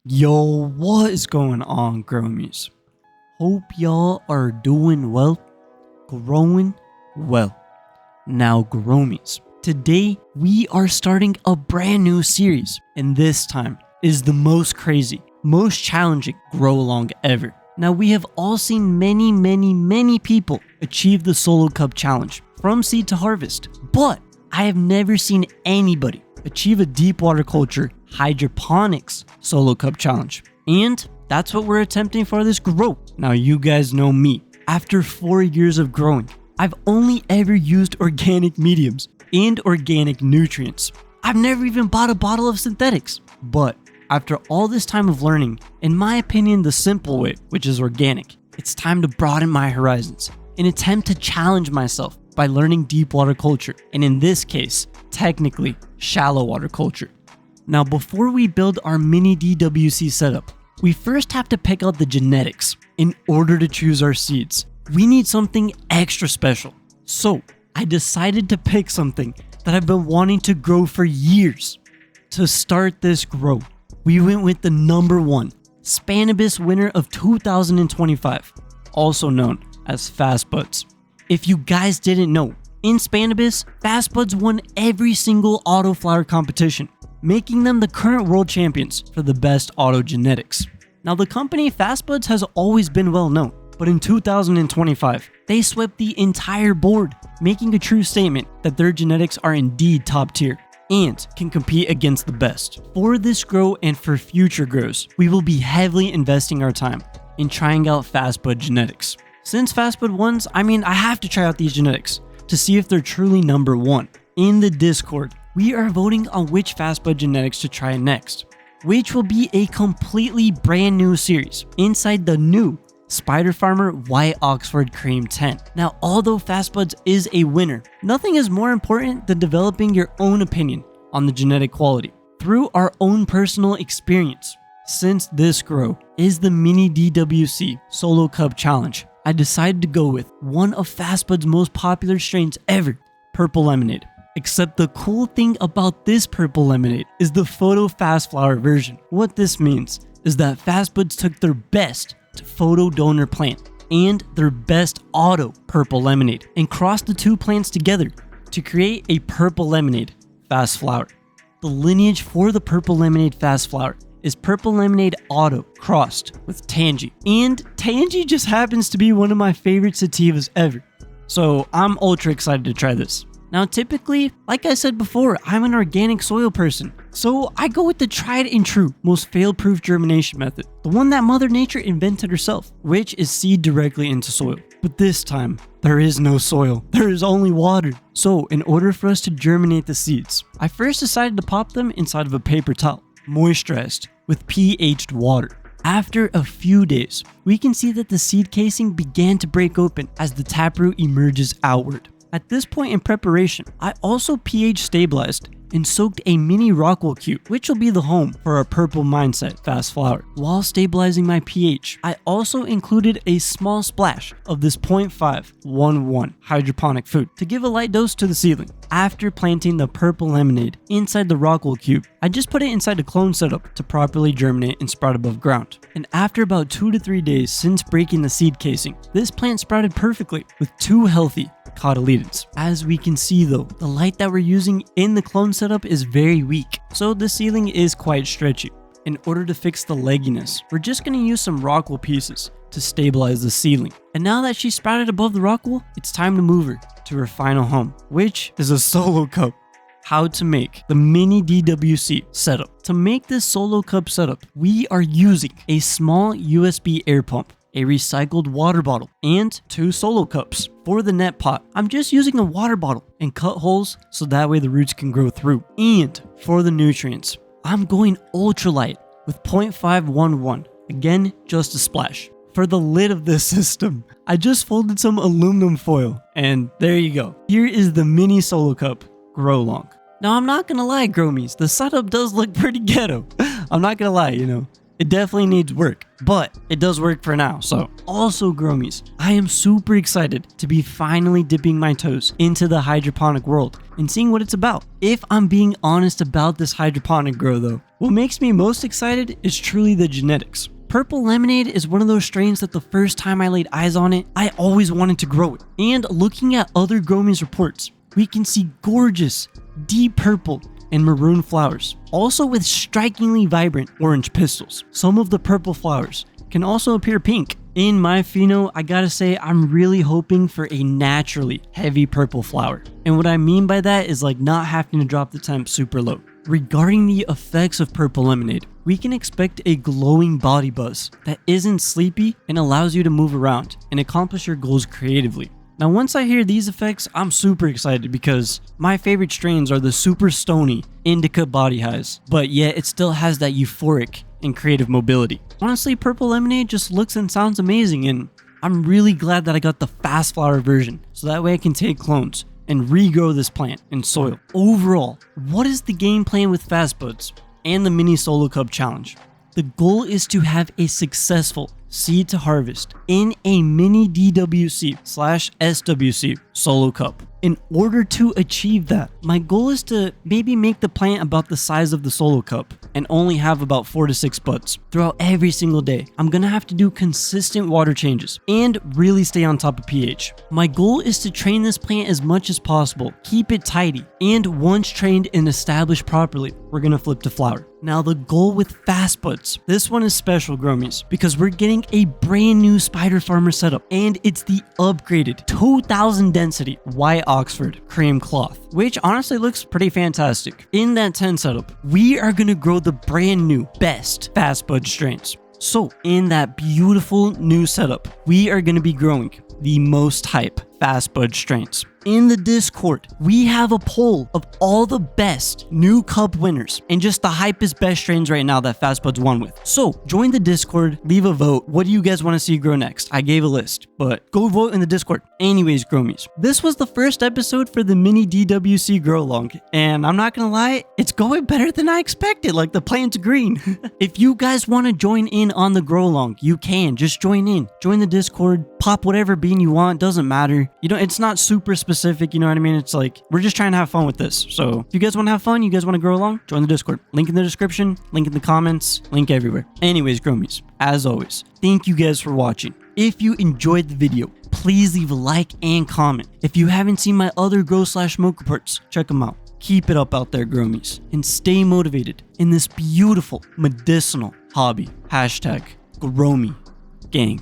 Yo, what is going on, growmies? Hope y'all are doing well, growing well. Now, growmies, today we are starting a brand new series, and this time is the most crazy, most challenging grow along ever. Now, we have all seen many people achieve the Solo Cup challenge from seed to harvest, but I have never seen anybody achieve a deep water culture hydroponics Solo Cup challenge. And that's what we're attempting for this grow. Now, you guys know me. After 4 years of growing, I've only ever used organic mediums and organic nutrients. I've never even bought a bottle of synthetics. But after all this time of learning, in my opinion, the simple way, which is organic, it's time to broaden my horizons and attempt to challenge myself by learning deep water culture, and in this case, technically shallow water culture. Now, before we build our mini DWC setup, we first have to pick out the genetics. In order to choose our seeds, we need something extra special. So I decided to pick something that I've been wanting to grow for years. To start this grow, we went with the #1 Spannabis winner of 2025, also known as Fast Buds. If you guys didn't know, in Spannabis, Fast Buds won every single autoflower competition, making them the current world champions for the best auto genetics. Now, the company Fast Buds has always been well known, but in 2025, they swept the entire board, making a true statement that their genetics are indeed top tier and can compete against the best. For this grow and for future grows, we will be heavily investing our time in trying out Fast Bud genetics. Since Fast Bud wins, I have to try out these genetics to see if they're truly #1. In the Discord, we are voting on which Fast Bud genetics to try next, which will be a completely brand new series inside the new Spider Farmer White Oxford Cream 10. Now, although Fast Buds is a winner, nothing is more important than developing your own opinion on the genetic quality through our own personal experience. Since this grow is the Mini DWC Solo Cup Challenge, I decided to go with one of Fast Bud's most popular strains ever, Purple Lemonade. Except the cool thing about this purple lemonade is the photo fast flower version. What this means is that Fast Buds took their best photo donor plant and their best auto purple lemonade and crossed the two plants together to create a purple lemonade fast flower. The lineage for the purple lemonade fast flower is Purple Lemonade Auto crossed with Tangy. And Tangy just happens to be one of my favorite sativas ever. So I'm ultra excited to try this. Now, typically, like I said before, I'm an organic soil person. So I go with the tried and true, most fail-proof germination method. The one that Mother Nature invented herself, which is seed directly into soil. But this time, there is no soil. There is only water. So in order for us to germinate the seeds, I first decided to pop them inside of a paper towel, moisturized with pH'd water. After a few days, we can see that the seed casing began to break open as the taproot emerges outward. At this point in preparation, I also pH stabilized and soaked a mini Rockwell cube, which will be the home for our purple mindset fast flower. While stabilizing my pH, I also included a small splash of this 0.511 hydroponic food to give a light dose to the seedling. After planting the purple lemonade inside the Rockwell cube, I just put it inside a clone setup to properly germinate and sprout above ground. And after about 2 to 3 days since breaking the seed casing, this plant sprouted perfectly with 2 healthy cotyledons. As we can see though, the light that we're using in the clone setup is very weak, so the seedling is quite stretchy. In order to fix the legginess, we're just going to use some Rockwell pieces to stabilize the seedling. And now that she's sprouted above the Rockwell, it's time to move her to her final home, which is a Solo Cup. How to make the Mini DWC setup. To make this Solo Cup setup, we are using a small USB air pump, a recycled water bottle, and 2 Solo Cups. For the net pot, I'm just using a water bottle and cut holes so that way the roots can grow through. And for the nutrients, I'm going ultralight with 0.511, again, just a splash. For the lid of this system, I just folded some aluminum foil, and there you go. Here is the mini Solo Cup grow long. Now, I'm not gonna lie, growmies, the setup does look pretty ghetto. I'm not gonna lie, It definitely needs work, but it does work for now. So also growmies, I am super excited to be finally dipping my toes into the hydroponic world and seeing what it's about. If I'm being honest about this hydroponic grow though, what makes me most excited is truly the genetics. Purple Lemonade is one of those strains that the first time I laid eyes on it, I always wanted to grow it. And looking at other growmies reports, we can see gorgeous, deep purple and maroon flowers, also with strikingly vibrant orange pistils. Some of the purple flowers can also appear pink. In my pheno, I gotta say I'm really hoping for a naturally heavy purple flower. And what I mean by that is like not having to drop the temp super low. Regarding the effects of Purple Lemonade, we can expect a glowing body buzz that isn't sleepy and allows you to move around and accomplish your goals creatively. Now once I hear these effects, I'm super excited because my favorite strains are the super stony indica body highs, but yet it still has that euphoric and creative mobility. Honestly, Purple Lemonade just looks and sounds amazing, and I'm really glad that I got the fast flower version so that way I can take clones and regrow this plant in soil. Overall, what is the game plan with Fast Buds and the Mini Solo Cup challenge? The goal is to have a successful seed to harvest in a mini DWC/SWC solo cup. In order to achieve that, my goal is to maybe make the plant about the size of the solo cup and only have about 4 to 6 buds throughout every single day. I'm gonna have to do consistent water changes and really stay on top of pH. My goal is to train this plant as much as possible, keep it tidy, and once trained and established properly, we're gonna flip to flower. Now the goal with Fast Buds, this one is special growmies because we're getting a brand new spider farmer setup and it's the upgraded 2000 density white Oxford cream cloth, which honestly looks pretty fantastic. In that 10 setup, we are gonna grow the brand new best Fast Bud strains. So in that beautiful new setup, we are gonna be growing the most hype Fast Bud strains. In the Discord, we have a poll of all the best new cup winners and just the hypest best strains right now that Fast Buds won with. So join the Discord, leave a vote. What do you guys want to see grow next? I gave a list, but go vote in the Discord. Anyways, growmies, this was the first episode for the Mini DWC Grow Along, and I'm not gonna lie, it's going better than I expected. Like the plant's green. If you guys want to join in on the Grow Along, you can just join in. Join the Discord, pop whatever bean you want, doesn't matter. You know, it's not super specific, you know what I mean? It's like, we're just trying to have fun with this. So if you guys want to have fun, you guys want to grow along, join the Discord. Link in the description, link in the comments, link everywhere. Anyways, growmies, as always, thank you guys for watching. If you enjoyed the video, please leave a like and comment. If you haven't seen my other grow/smoke reports, check them out. Keep it up out there, growmies, and stay motivated in this beautiful medicinal hobby. #GrowMe Gang.